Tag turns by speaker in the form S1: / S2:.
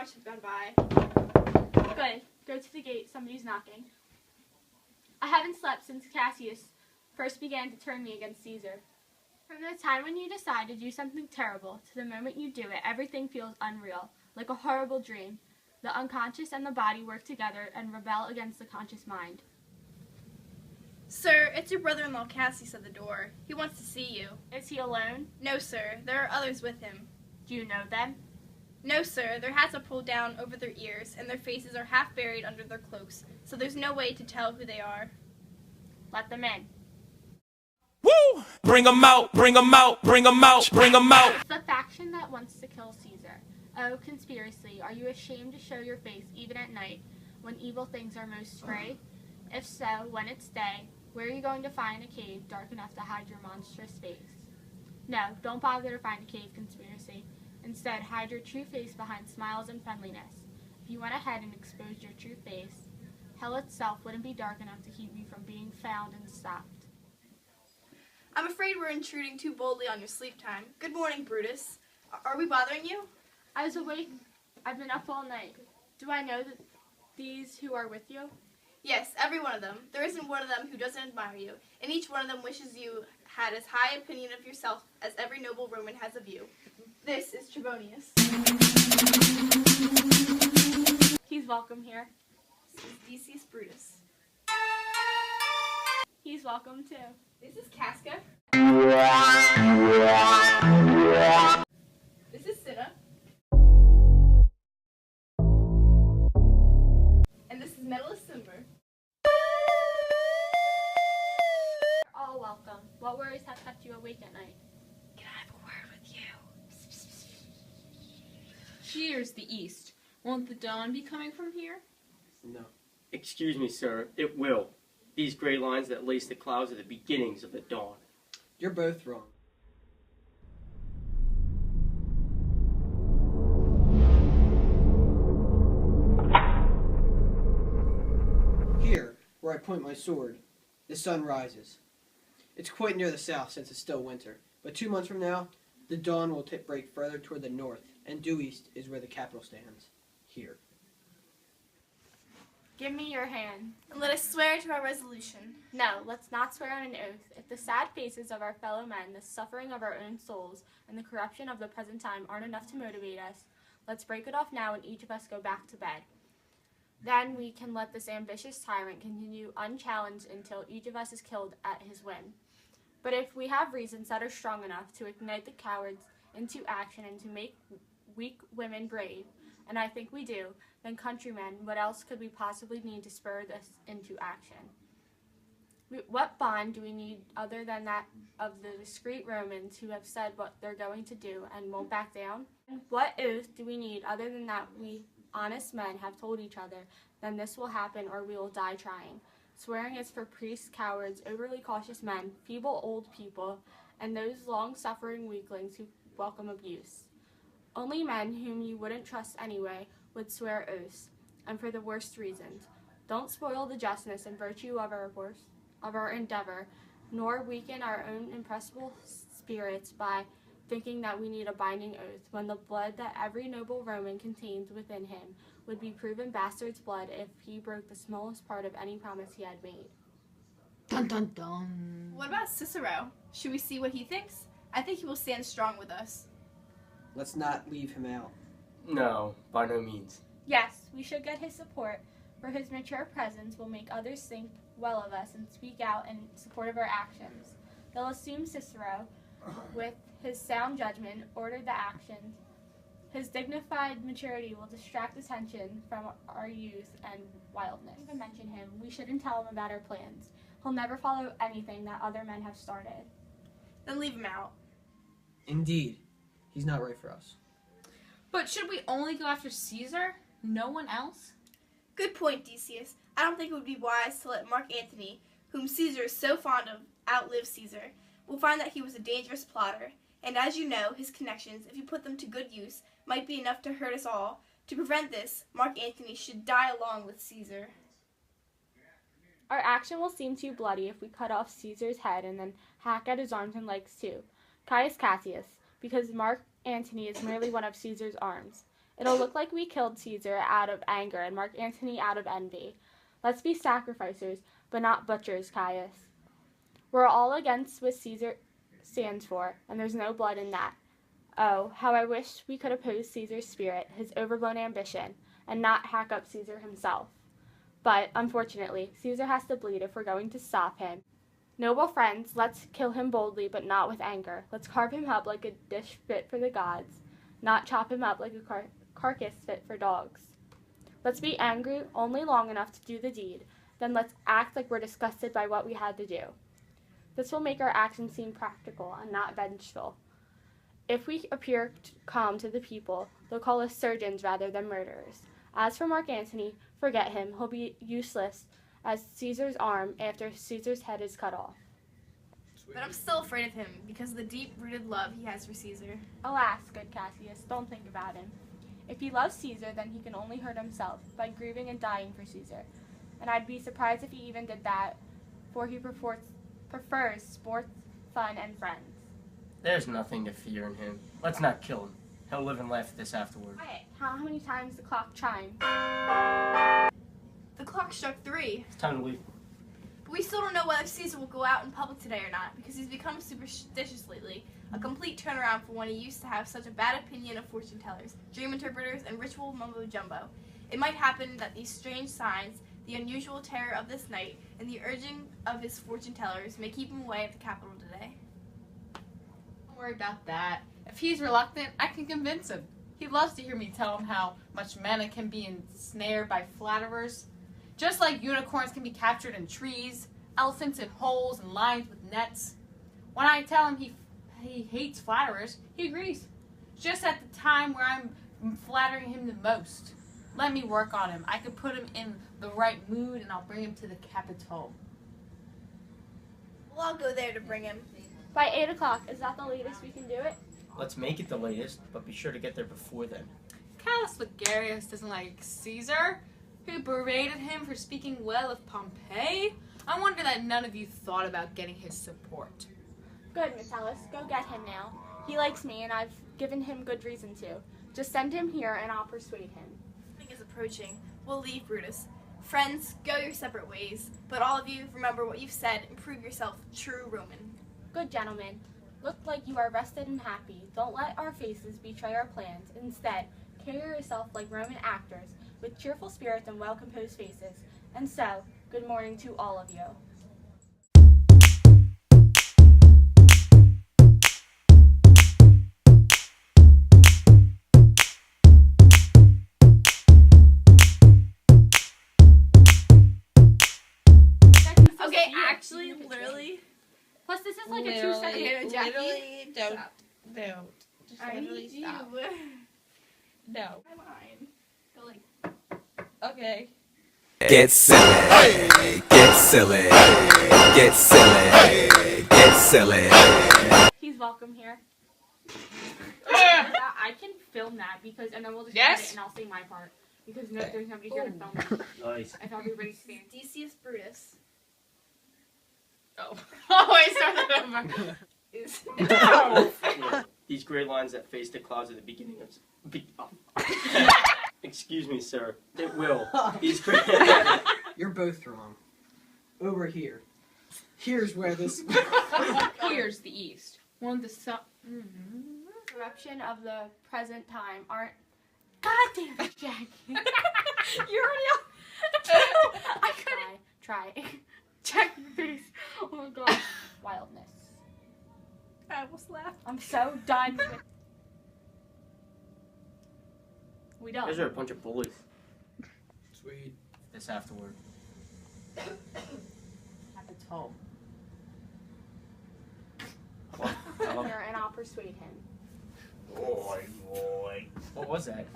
S1: hours have gone by.
S2: Good. Go to the gate. Somebody's knocking. I haven't slept since Cassius first began to turn me against Caesar. From the time when you decide to do something terrible to the moment you do it, everything feels unreal, like a horrible dream. The unconscious and the body work together and rebel against the conscious mind.
S1: Sir, it's your brother-in-law Cassius at the door. He wants to see you.
S2: Is he alone?
S1: No, sir. There are others with him.
S2: Do you know them?
S1: No, sir. Their hats are pulled down over their ears, and their faces are half buried under their cloaks, so there's no way to tell who they are.
S2: Let them in.
S3: Woo! Bring 'em out, bring 'em out, bring 'em out, bring 'em out.
S2: It's the faction that wants to kill Caesar. Oh, conspiracy, are you ashamed to show your face even at night when evil things are most free? If so, when it's day, where are you going to find a cave dark enough to hide your monstrous face? No, don't bother to find a cave, conspiracy. Instead, hide your true face behind smiles and friendliness. If you went ahead and exposed your true face, hell itself wouldn't be dark enough to keep you from being found and stopped.
S1: I'm afraid we're intruding too boldly on your sleep time. Good morning, Brutus. Are we bothering you?
S2: I was awake. I've been up all night. Do I know that these who are with you?
S1: Yes, every one of them. There isn't one of them who doesn't admire you, and each one of them wishes you had as high opinion of yourself as every noble Roman has of you. This is Trebonius.
S2: He's welcome here.
S1: This is Decius Brutus.
S2: He's welcome too.
S1: This is Casca. This is Cinna. And this is Metallus Cimber.
S2: All welcome. What worries have kept you awake at night?
S1: Can I have a word with you?
S4: Cheers, the east. Won't the dawn be coming from here?
S5: No. Excuse me, sir. It will. These gray lines that lace the clouds are the beginnings of the dawn.
S6: You're both wrong. Here, where I point my sword, the sun rises. It's quite near the south since it's still winter, but 2 months from now, the dawn will break further toward the north, and due east is where the capital stands. Here.
S2: Give me your hand.
S1: And let us swear to our resolution.
S2: No, let's not swear on an oath. If the sad faces of our fellow men, the suffering of our own souls, and the corruption of the present time aren't enough to motivate us, let's break it off now and each of us go back to bed. Then we can let this ambitious tyrant continue unchallenged until each of us is killed at his whim. But if we have reasons that are strong enough to ignite the cowards into action and to make weak women brave, and I think we do, then countrymen, what else could we possibly need to spur this into action? What bond do we need other than that of the discreet Romans who have said what they're going to do and won't back down? What oath do we need other than that we honest men have told each other, then this will happen or we will die trying? Swearing is for priests, cowards, overly cautious men, feeble old people, and those long-suffering weaklings who welcome abuse. Only men whom you wouldn't trust anyway would swear oaths, and for the worst reasons. Don't spoil the justness and virtue of our endeavor, nor weaken our own impressible spirits by thinking that we need a binding oath, when the blood that every noble Roman contains within him would be proven bastard's blood if he broke the smallest part of any promise he had made.
S4: Dun dun dun.
S1: What about Cicero? Should we see what he thinks? I think he will stand strong with us.
S6: Let's not leave him out.
S5: No, by no means.
S2: Yes, we should get his support, for his mature presence will make others think well of us and speak out in support of our actions. They'll assume Cicero, with his sound judgment, ordered the actions. His dignified maturity will distract attention from our youth and wildness. If we mention him, we shouldn't tell him about our plans. He'll never follow anything that other men have started.
S1: Then leave him out.
S6: Indeed. He's not right for us.
S4: But should we only go after Caesar? No one else?
S1: Good point, Decius. I don't think it would be wise to let Mark Antony, whom Caesar is so fond of, outlive Caesar. We'll find that he was a dangerous plotter, and as you know, his connections, if you put them to good use, might be enough to hurt us all. To prevent this, Mark Antony should die along with Caesar.
S2: Our action will seem too bloody if we cut off Caesar's head and then hack at his arms and legs too. Caius Cassius, because Mark Antony is merely one of Caesar's arms. It'll look like we killed Caesar out of anger and Mark Antony out of envy. Let's be sacrificers, but not butchers, Caius. We're all against what Caesar stands for, and there's no blood in that. Oh, how I wish we could oppose Caesar's spirit, his overblown ambition, and not hack up Caesar himself. But, unfortunately, Caesar has to bleed if we're going to stop him. Noble friends, let's kill him boldly, but not with anger. Let's carve him up like a dish fit for the gods, not chop him up like a carcass fit for dogs. Let's be angry only long enough to do the deed, then let's act like we're disgusted by what we had to do. This will make our actions seem practical and not vengeful. If we appear calm to the people, they'll call us surgeons rather than murderers. As for Mark Antony, forget him. He'll be useless as Caesar's arm after Caesar's head is cut off.
S1: But I'm still afraid of him because of the deep-rooted love he has for Caesar.
S2: Alas, good Cassius, don't think about him. If he loves Caesar, then he can only hurt himself by grieving and dying for Caesar. And I'd be surprised if he even did that, for he prefers sports, fun, and friends.
S5: There's nothing to fear in him. Let's not kill him. He'll live and laugh at this afterward.
S2: Quiet. How many times the clock chimed?
S1: The clock struck 3.
S5: It's time to leave.
S1: But we still don't know whether Caesar will go out in public today or not, because he's become superstitious lately. A complete turnaround from when he used to have such a bad opinion of fortune tellers, dream interpreters, and ritual mumbo-jumbo. It might happen that these strange signs, the unusual terror of this night, and the urging of his fortune tellers may keep him away at the capital today.
S4: Don't worry about that. If he's reluctant, I can convince him. He loves to hear me tell him how much manna can be ensnared by flatterers. Just like unicorns can be captured in trees, elephants in holes, and lions with nets. When I tell him he hates flatterers, he agrees. Just at the time where I'm flattering him the most. Let me work on him. I can put him in the right mood, and I'll bring him to the Capitol.
S1: Well, I'll go there to bring him.
S2: By 8 o'clock, is that the latest we can do it?
S5: Let's make it the latest, but be sure to get there before then.
S4: Callus Ligarius doesn't like Caesar, who berated him for speaking well of Pompey. I wonder that none of you thought about getting his support.
S2: Good, Metellus. Go get him now. He likes me, and I've given him good reason to. Just send him here, and I'll persuade him.
S1: Evening is approaching. We'll leave, Brutus. Friends, go your separate ways. But all of you, remember what you've said and prove yourself true Roman.
S2: Good gentlemen. Look like you are rested and happy. Don't let our faces betray our plans. Instead, carry yourself like Roman actors, with cheerful spirits and well-composed faces. And so, good morning to all of you.
S1: Okay, actually, literally.
S2: Plus, this is like a
S7: Literally,
S2: 2-second.
S1: Jackie,
S7: literally, don't. Just
S1: I
S7: literally
S1: need you.
S7: stop. No.
S1: My mind. Go like.
S7: Okay.
S3: Get silly, get silly, get silly, get silly.
S2: He's welcome here. I can film that because, and then we'll just
S4: Yes?
S2: edit and I'll say my part because there's nobody here to film it.
S5: Nice.
S2: I thought everybody's stand.
S1: Decius Brutus
S4: Oh. Oh, wait, start that over.
S1: is.
S5: These gray lines that face the clouds at the beginning of... Excuse me, sir. It will. These gray...
S6: You're both wrong. Over here. Here's where this...
S4: Here's the east. One the sun.
S2: Corruption of the present time aren't. God damn it, Jackie.
S4: You're already
S2: I couldn't. Try. Check your face. Oh my god. Wildness.
S1: I almost laughed.
S2: I'm so done with. We done.
S5: Those are a bunch of bullies.
S6: Sweet.
S5: This afterward.
S4: Capitol.
S2: Here, and I'll persuade him.
S5: What was that?